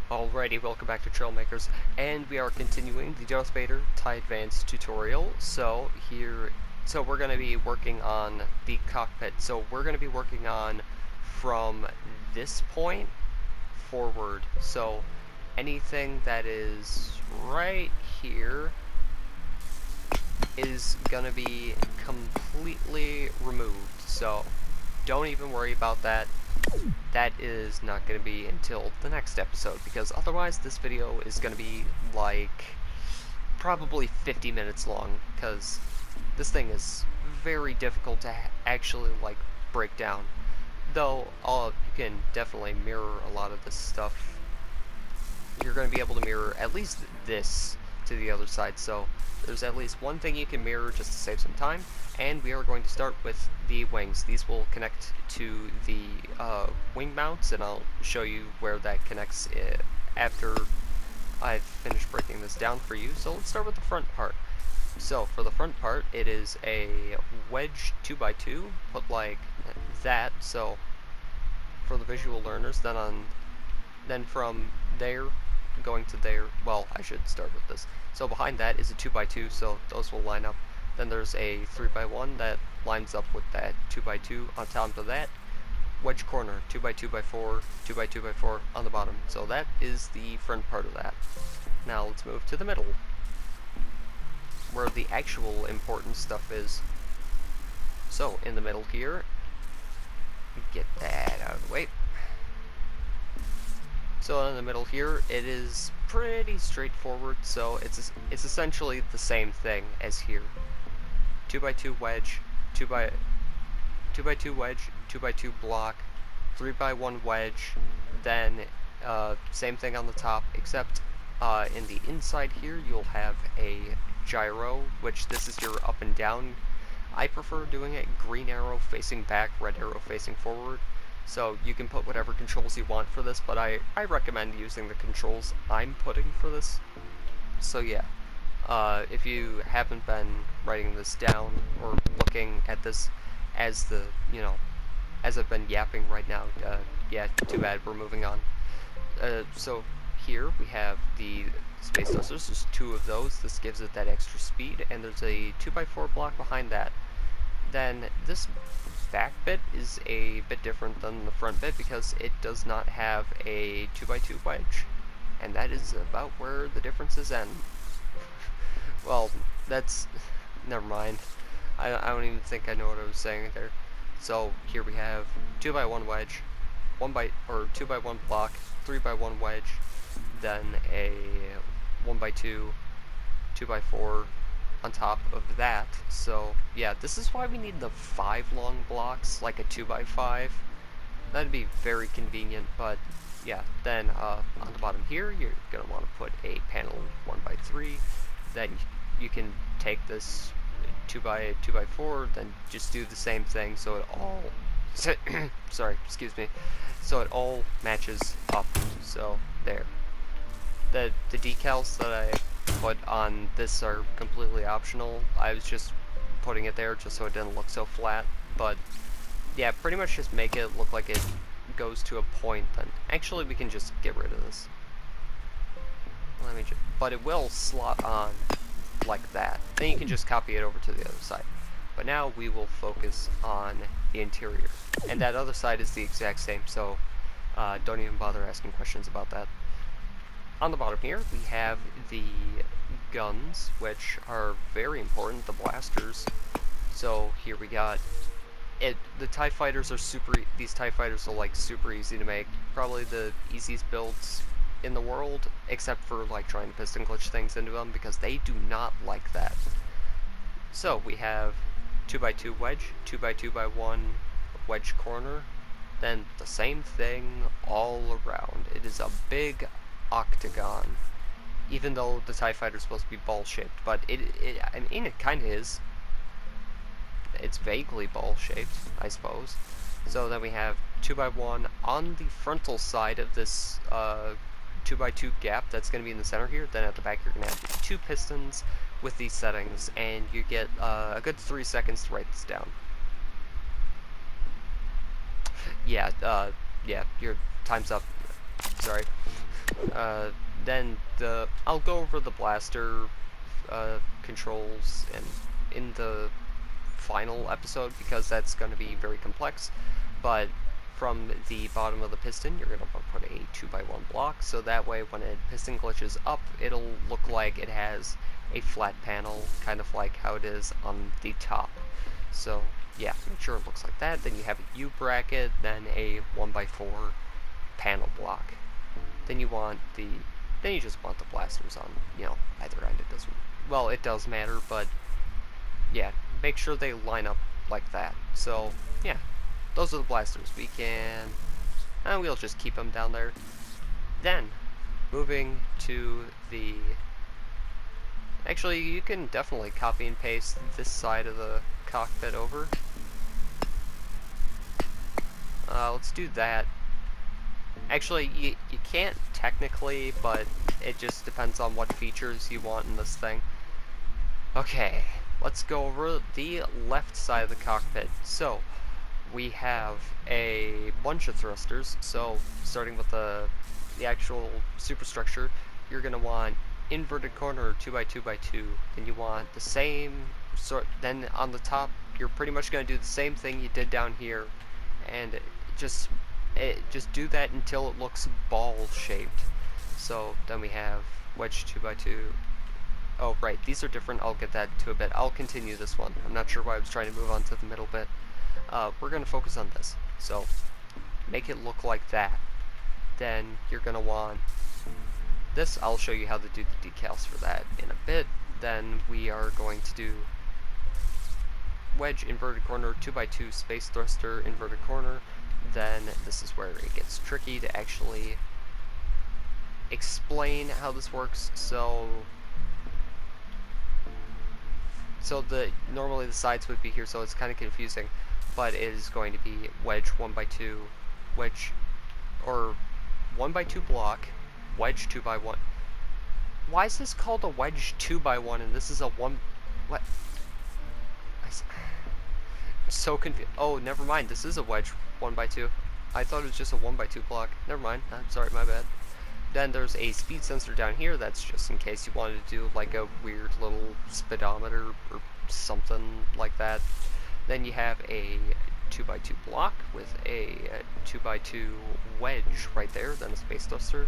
Alrighty, welcome back to Trailmakers, and we are continuing the Darth Vader TIE Advanced tutorial. So we're going to be working on the cockpit. So we're going to be working on from this point forward. So anything that is right here is going to be completely removed. So don't even worry about that. That is not going to be until the next episode, because otherwise this video is going to be like probably 50 minutes long, because this thing is very difficult to actually like break down. Though you can definitely mirror a lot of this stuff. You're going to be able to mirror at least this to the other side, so there's at least one thing you can mirror just to save some time. And we are going to start with the wings. These will connect to the wing mounts, and I'll show you where that connects after I've finished breaking this down for you. So let's start with the front part. So for the front part, it is a wedge 2x2, put like that. So for the visual learners, then from there going to there, well, I should start with this. So behind that is a 2x2, so those will line up. Then there's a 3x1 that lines up with that 2x2. On top of that, wedge corner, 2x2x4, 2x2x4 on the bottom. So that is the front part of that. Now let's move to the middle, where the actual important stuff is. So in the middle here, get that out of the way. So in the middle here, it is pretty straightforward. So it's essentially the same thing as here. 2x2 wedge, 2x2 wedge, 2x2 block, 3x1 wedge, then same thing on the top, except in the inside here you'll have a gyro, which this is your up and down. I prefer doing it green arrow facing back, red arrow facing forward. So you can put whatever controls you want for this, but I recommend using the controls I'm putting for this. So yeah. If you haven't been writing this down or looking at this as as I've been yapping right now, yeah, too bad, we're moving on. So here we have the space thrusters. There's two of those. This gives it that extra speed, and there's a 2x4 block behind that. Then this back bit is a bit different than the front bit because it does not have a 2x2 wedge, and that is about where the differences end. Well, never mind. I don't even think I know what I was saying there. So here we have 2x1 wedge, 2x1 block, 3x1 wedge, then a 1x2, 2x4 on top of that. So yeah, this is why we need the 5 long blocks, like a 2x5. That'd be very convenient, but yeah. Then on the bottom here, you're gonna want to put a panel 1x3. Then you can take this 2x4, then just do the same thing so it all sorry, excuse me, so it all matches up. So there. The decals that I put on this are completely optional. I was just putting it there just so it didn't look so flat, but yeah, pretty much just make it look like it goes to a point. Then actually we can just get rid of this. But it will slot on like that. Then you can just copy it over to the other side. But now we will focus on the interior. And that other side is the exact same, so don't even bother asking questions about that. On the bottom here, we have the guns, which are very important, the blasters. So here we got it. The TIE fighters are these TIE fighters are like super easy to make. Probably the easiest builds in the world, except for like trying to piston glitch things into them, because they do not like that. So we have 2x2 wedge, 2x2x1 wedge corner, then the same thing all around. It is a big octagon, even though the TIE fighter is supposed to be ball shaped, but I mean it kind of is. It's vaguely ball shaped, I suppose. So then we have 2x1 on the frontal side of this 2x2 gap that's going to be in the center here. Then at the back you're going to have 2 pistons with these settings, and you get a good 3 seconds to write this down. Yeah, yeah, your time's up. Sorry. then I'll go over the blaster controls and in the final episode because that's going to be very complex. But from the bottom of the piston, you're going to want to put a 2x1 block, so that way when a piston glitches up, it'll look like it has a flat panel, kind of like how it is on the top. So yeah, make sure it looks like that. Then you have a U bracket, then a 1x4 panel block. Then you just want the blasters on, either end. It doesn't, well, it does matter, but yeah, make sure they line up like that. So yeah, those are the blasters. We'll just keep them down there. Then, moving to the, actually, you can definitely copy and paste this side of the cockpit over. Let's do that. Actually, you can't technically, but it just depends on what features you want in this thing. Okay, let's go over the left side of the cockpit. So, we have a bunch of thrusters. So, starting with the actual superstructure, you're going to want inverted corner 2x2x2. Then you want the same sort. Then on the top, you're pretty much going to do the same thing you did down here, and just do that until it looks ball shaped. So then we have wedge 2x2. Oh right, these are different. I'll get that to a bit. I'll continue this one. I'm not sure why I was trying to move on to the middle bit. We're going to focus on this. So make it look like that. Then you're going to want this. I'll show you how to do the decals for that in a bit. Then we are going to do wedge inverted corner 2x2 space thruster inverted corner. Then this is where it gets tricky to actually explain how this works. So normally the sides would be here, so it's kind of confusing, but it is going to be wedge 1x2, wedge, or 1x2 block, wedge 2x1. Why is this called a wedge 2x1 and this is a what? I'm so confused. Oh, never mind. This is a wedge 1x2. I thought it was just a 1x2 block. Never mind. I'm sorry, my bad. Then there's a speed sensor down here. That's just in case you wanted to do like a weird little speedometer or something like that. Then you have a 2x2 block with a 2x2 wedge right there. Then a space thruster.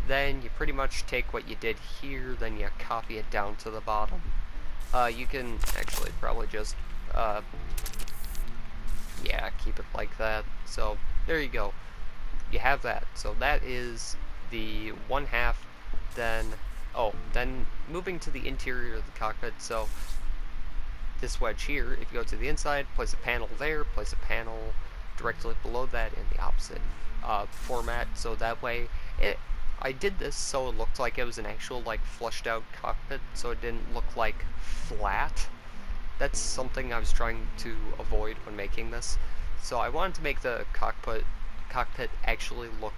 Then you pretty much take what you did here, then you copy it down to the bottom. You can actually probably just, yeah, keep it like that. So, there you go. You have that. So that is the 1/2. Then, then moving to the interior of the cockpit. So, this wedge here, if you go to the inside, place a panel there, place a panel directly below that in the opposite format. So that way, I did this so it looked like it was an actual, like, fleshed out cockpit, so it didn't look like flat. That's something I was trying to avoid when making this. So I wanted to make the cockpit actually look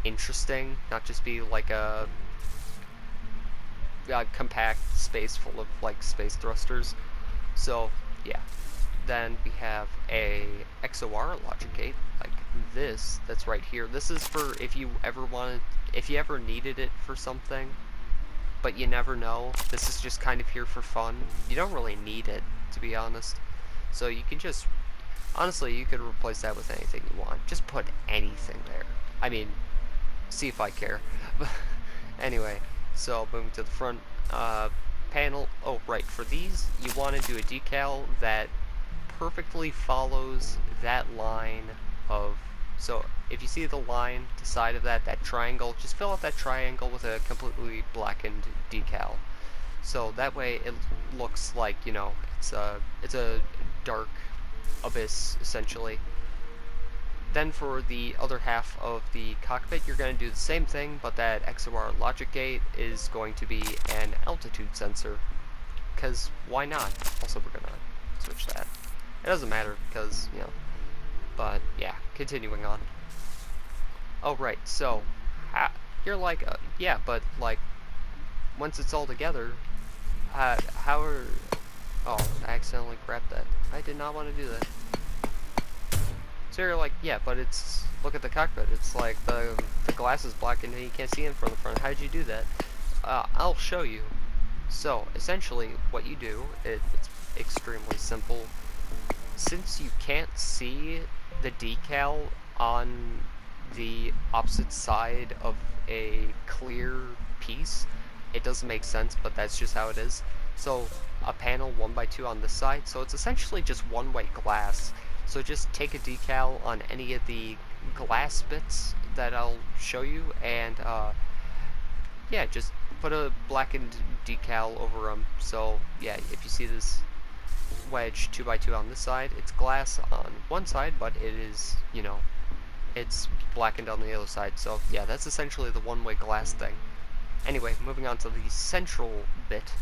interesting, not just be like a compact space full of, like, space thrusters. So, yeah. Then we have a XOR logic gate, like this, that's right here. This is for if you ever needed it for something, but you never know. This is just kind of here for fun. You don't really need it, to be honest. So you can just, honestly, you could replace that with anything you want. Just put anything there. I mean, see if I care. Anyway, so moving to the front panel. Oh, right, for these, you want to do a decal that perfectly follows that line of, so if you see the line, the side of that triangle, just fill out that triangle with a completely blackened decal. So that way it looks like, it's a dark abyss, essentially. Then for the other half of the cockpit, you're going to do the same thing, but that XOR logic gate is going to be an altitude sensor, because why not? Also, we're going to switch that. It doesn't matter, because, but yeah, continuing on. Oh, right, so, you're like, yeah, but, like, once it's all together, how are, oh, I accidentally grabbed that. I did not want to do that. So you're like, yeah, but it's look at the cockpit. It's like the glass is black and you can't see in from the front. How'd you do that? I'll show you. So, essentially, what you do, it's extremely simple. Since you can't see the decal on the opposite side of a clear piece, it doesn't make sense, but that's just how it is. So, a panel 1x2 on this side, so it's essentially just one-way glass. So just take a decal on any of the glass bits that I'll show you, and yeah, just put a blackened decal over them. So yeah, if you see this wedge 2x2 on this side, it's glass on one side, but it is, you know, it's blackened on the other side. So yeah, that's essentially the one-way glass thing. Anyway, moving on to the central bit,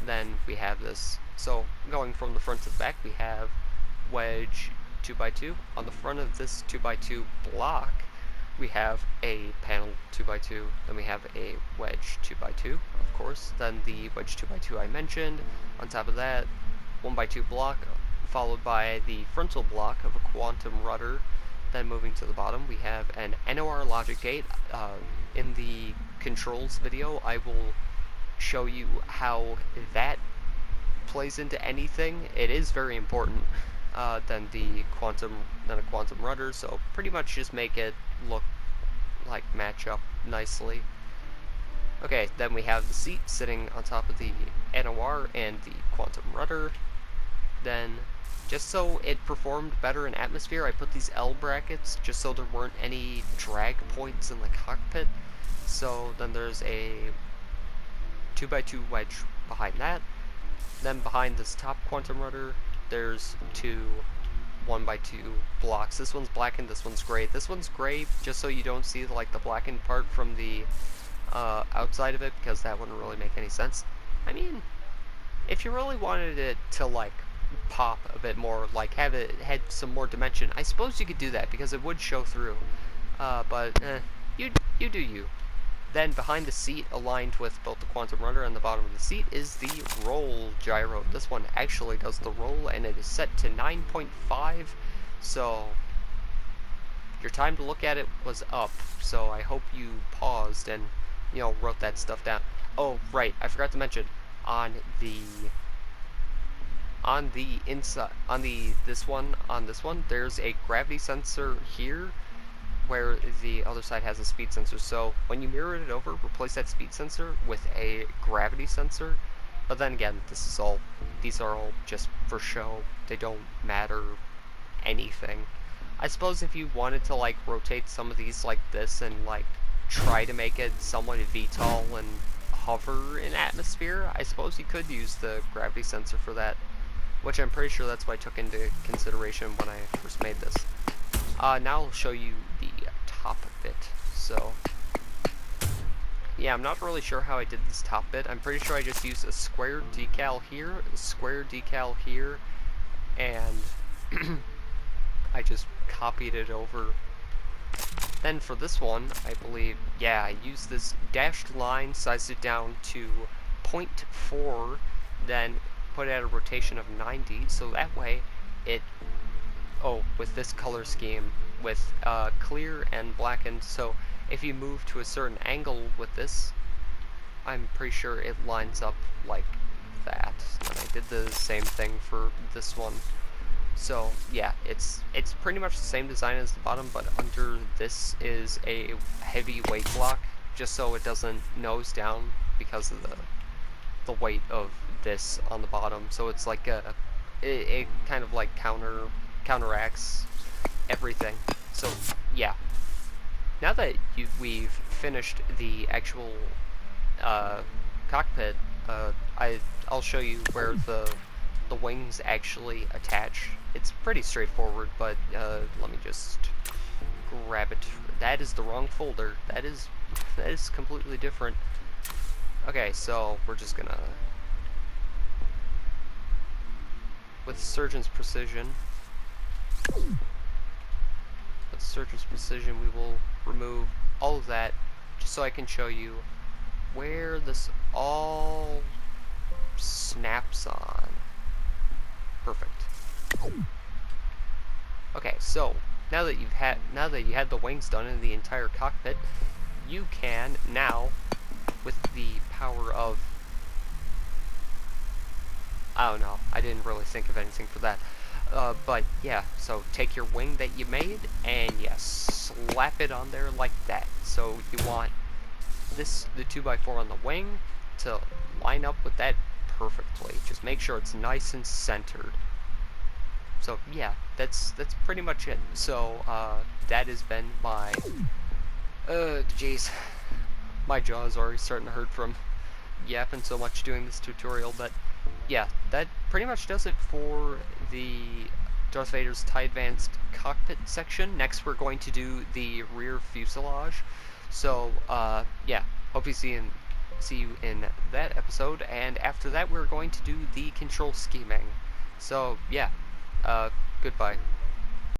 then we have this. So going from the front to the back, we have wedge 2x2. On the front of this 2x2 block, we have a panel 2x2, then we have a wedge 2x2, of course, then the wedge 2x2 I mentioned. On top of that, 1x2 block, followed by the frontal block of a quantum rudder. Then moving to the bottom, we have an NOR logic gate. In the controls video, I will show you how that plays into anything. It is very important. Then a quantum rudder, so pretty much just make it look like match up nicely. Okay, then we have the seat sitting on top of the NOR and the quantum rudder. Then, just so it performed better in atmosphere, I put these L brackets just so there weren't any drag points in the cockpit. So then there's a 2x2 wedge behind that. Then behind this top quantum rudder, there's two 1x2 blocks. This one's blackened, this one's gray. This one's gray just so you don't see like the blackened part from the outside of it, because that wouldn't really make any sense. I mean, if you really wanted it to like pop a bit more, like have it had some more dimension, I suppose you could do that because it would show through. But you do you. Then behind the seat, aligned with both the quantum rudder and the bottom of the seat, is the roll gyro. This one actually does the roll, and it is set to 9.5, so your time to look at it was up, so I hope you paused and, you know, wrote that stuff down. Oh, right, I forgot to mention, on this one, there's a gravity sensor here, where the other side has a speed sensor. So when you mirror it over, replace that speed sensor with a gravity sensor. But then again, these are all just for show. They don't matter anything. I suppose if you wanted to like rotate some of these like this and like try to make it somewhat VTOL and hover in atmosphere, I suppose you could use the gravity sensor for that, which I'm pretty sure that's what I took into consideration when I first made this. Now I'll show you the top bit. So, yeah, I'm not really sure how I did this top bit. I'm pretty sure I just used a square decal here, a square decal here, and I just copied it over. Then for this one, I believe, yeah, I used this dashed line, sized it down to 0.4, then put it at a rotation of 90, so that way it, with this color scheme, with clear and blackened, so if you move to a certain angle with this, I'm pretty sure it lines up like that. And I did the same thing for this one. So yeah, it's pretty much the same design as the bottom, but under this is a heavy weight block, just so it doesn't nose down because of the weight of this on the bottom. So it's like it kind of like counteracts everything. So yeah, now that we've finished the actual cockpit, I'll show you where the wings actually attach. It's pretty straightforward, but let me just grab it. That is the wrong folder. That is completely different. Okay, so we're just gonna, with surgeon's precision, we will remove all of that, just so I can show you where this all snaps on. Perfect. Okay, so now that you had the wings done in the entire cockpit, you can now, with the power of, I don't know, I didn't really think of anything for that. But yeah, so take your wing that you made and slap it on there like that. So you want the 2x4 on the wing to line up with that perfectly. Just make sure it's nice and centered. So yeah, that's pretty much it. So that has been my jeez, my jaw is already starting to hurt from yapping so much doing this tutorial. But yeah, that pretty much does it for the Darth Vader's TIE Advanced cockpit section. Next we're going to do the rear fuselage. So yeah, hope you see you in that episode, and after that we're going to do the control scheming. So yeah, goodbye.